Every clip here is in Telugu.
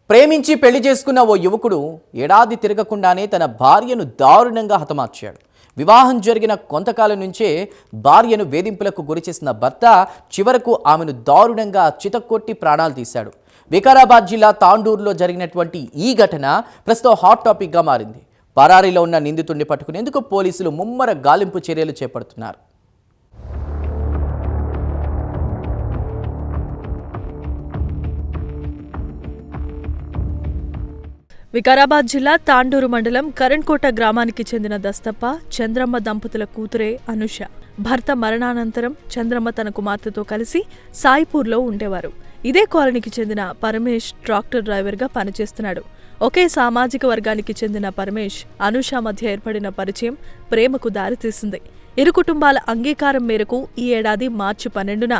ప్రేమించి పెళ్లి చేసుకున్న ఓ యువకుడు ఏడాది తిరగకుండానే తన భార్యను దారుణంగా హతమార్చాడు. వివాహం జరిగిన కొంతకాలం నుంచే భార్యను వేధింపులకు గురిచేసిన భర్త చివరకు ఆమెను దారుణంగా చితక్కొట్టి ప్రాణాలు తీశాడు. వికారాబాద్ జిల్లా తాండూరులో జరిగినటువంటి ఈ ఘటన ప్రస్తుతం హాట్ టాపిక్గా మారింది. పరారీలో ఉన్న నిందితుడిని పట్టుకునేందుకు పోలీసులు ముమ్మర గాలింపు చర్యలు చేపడుతున్నారు. వికారాబాద్ జిల్లా తాండూరు మండలం కరణ్కోట గ్రామానికి చెందిన దస్తప్ప, చంద్రమ్మ దంపతుల కూతురే అనుష. భర్త మరణానంతరం చంద్రమ్మ తన కుమార్తెతో కలిసి సాయిపూర్లో ఉండేవారు. ఇదే కాలనీకి చెందిన పరమేష్ ట్రాక్టర్ డ్రైవర్గా పనిచేస్తున్నాడు. ఒకే సామాజిక వర్గానికి చెందిన పరమేష్, అనుష మధ్య ఏర్పడిన పరిచయం ప్రేమకు దారితీసింది. ఇరు కుటుంబాల అంగీకారం మేరకు ఈ ఏడాది మార్చి 12న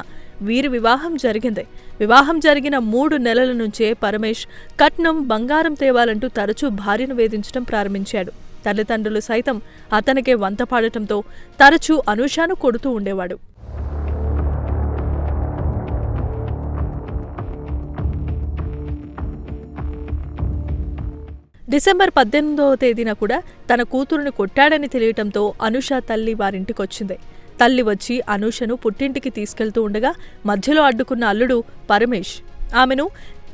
వీరి వివాహం జరిగింది. వివాహం జరిగిన 3 నెలల నుంచే పరమేష్ కట్నం, బంగారం తేవాలంటూ తరచూ భార్యను వేధించడం ప్రారంభించాడు. తల్లిదండ్రులు సైతం అతనికే వంతపాడటంతో తరచూ అనుషను కొడుతూ ఉండేవాడు. డిసెంబర్ 18వ తేదీన కూడా తన కూతురుని కొట్టాడని తెలియటంతో అనుష తల్లి వారింటికొచ్చింది. తల్లి వచ్చి అనూషను పుట్టింటికి తీసుకెళ్తూ ఉండగా మధ్యలో అడ్డుకున్న అల్లుడు పరమేష్ ఆమెను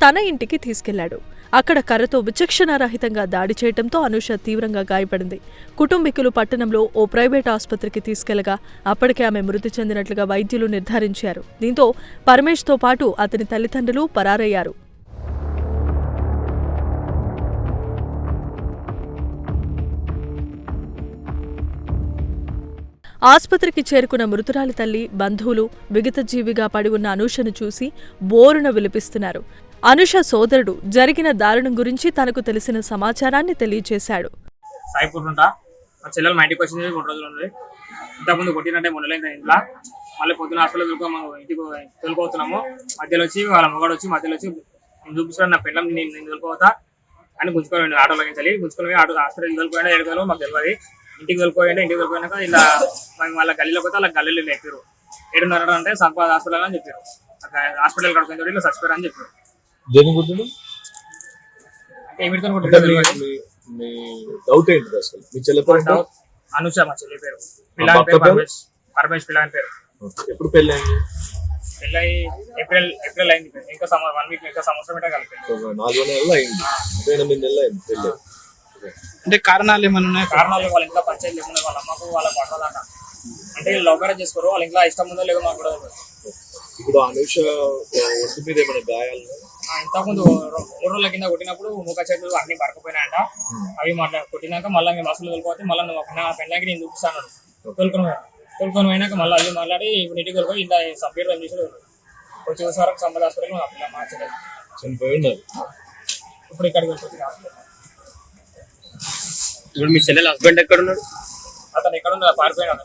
తన ఇంటికి తీసుకెళ్లాడు. అక్కడ కర్రతో విచక్షణారహితంగా దాడి చేయడంతో అనూష తీవ్రంగా గాయపడింది. కుటుంబీకులు పట్టణంలో ఓ ప్రైవేట్ ఆసుపత్రికి తీసుకెళ్లగా అప్పటికే ఆమె మృతి చెందినట్లుగా వైద్యులు నిర్ధారించారు. దీంతో పరమేష్తో పాటు అతని తల్లిదండ్రులు పరారయ్యారు. ఆసుపత్రికి చేరుకున్న మృతురాలి తల్లి, బంధువులు విగతజీవిగా పడి ఉన్న అనూషను చూసి బోరున విలపిస్తున్నారు. అనుష సోదరుడు జరిగిన దారుణం గురించి తనకు తెలిసిన సమాచారాన్ని తెలియజేశాడు. సాయిపూర్ ఉంటా మా చెల్లెలు మా ఇంటికి వచ్చింది 3 రోజులు ఉంది. ఇంతకుముందు కొట్టినట్టే మొదలైంది. ఇంట్లో మళ్ళీ పొద్దున హాస్పిటల్ ఇంటికి తొలిపోతున్నాము. మధ్యలో వచ్చి వాళ్ళ మగవాడు వచ్చి మధ్యలో వచ్చి నేను చూపిస్తాను, నా పిల్లలు నేను తొలిపోతా అని గుంజుకోండి. ఆటోలో గుంజుకొని ఆటో హాస్పిటల్ తొలిపోయినా ఎడుకోవాలి మాకు తెలియదు. ఇంటికి వెళ్ళిపోయాక ఇలా వాళ్ళ గల్లీలో పోతే వాళ్ళ గల్లీలో ఎక్కారు. 7:30 అంటే సంపాద హాస్పిటల్ అని చెప్పారు. హాస్పిటల్ కడుపుకొని ఇలా చచ్చిపోయారు అని చెప్పారు. అంటే ఏమిటితో అనుష మా చెల్లి పేరు, పిల్లని పేరు పరమేష్ పిల్లని పేరు. ఎప్పుడు పెళ్ళి ఏప్రిల్ అయింది. ఇంకా 1 వీక్ ఇంకా సంవత్సరం కలిపి 4 నెలలు అయింది. 8 నెలలు అయింది పెళ్ళి. అంటే కారణాలు ఏమైనా ఉన్నాయి? కారణాలు వాళ్ళ ఇంట్లో పంచాయతీ లేకుండా వాళ్ళ అమ్మకు వాళ్ళ పడదాక అంటే లవ్ మ్యారేజ్ చేసుకోరు. వాళ్ళ ఇంట్లో ఇష్టం ఉందో లేదో మాకు కూడా. ఇప్పుడు అనుష ఒంటి మీద ఏమైనా గాయాలు? ఇంతకుముందు 3 రోజుల కింద కొట్టినప్పుడు ముఖ చేతులు అన్ని పరకపోయినాయంట. అవి కొట్టినాక మళ్ళీ మేము అసలు తోలుకోతే మళ్ళీ నువ్వు పెళ్ళకి నేను చూపిస్తాను తోలుకొని పోయినాక మళ్ళీ అది మాట్లాడి ఇప్పుడు ఇంటికి వెళ్ళిపోయి ఇంత సబ్జెక్ట్ చేసి వచ్చి వరకు సంపద హాస్పిటల్ మార్చలేదు. చనిపోయి ఉన్నారు. ఇప్పుడు ఇక్కడికి వెళ్ళిపోతుంది హాస్పిటల్. ఇప్పుడు మీ చెల్లెలు హస్బెండ్ ఎక్కడ ఉన్నాడు? అతను ఎక్కడ ఉన్నా పారిపోయినాడు.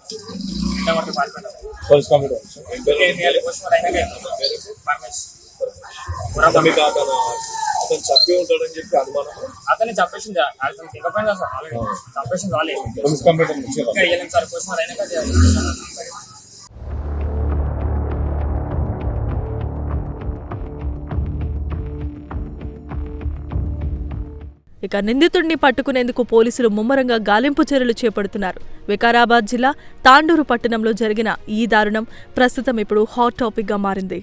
చప్పి ఉంటాడని చెప్పి అనుమానం. అతన్ని చంపేసింది. అతను దిగపోయింది సార్, చంపేసింది వాళ్ళే. సార్ కోసం అయినాక ఇక నిందితుడిని పట్టుకునేందుకు పోలీసులు ముమ్మరంగా గాలింపు చర్యలు చేపడుతున్నారు. వికారాబాద్ జిల్లా తాండూరు పట్టణంలో జరిగిన ఈ దారుణం ప్రస్తుతం ఇప్పుడు హాట్ టాపిక్గా మారింది.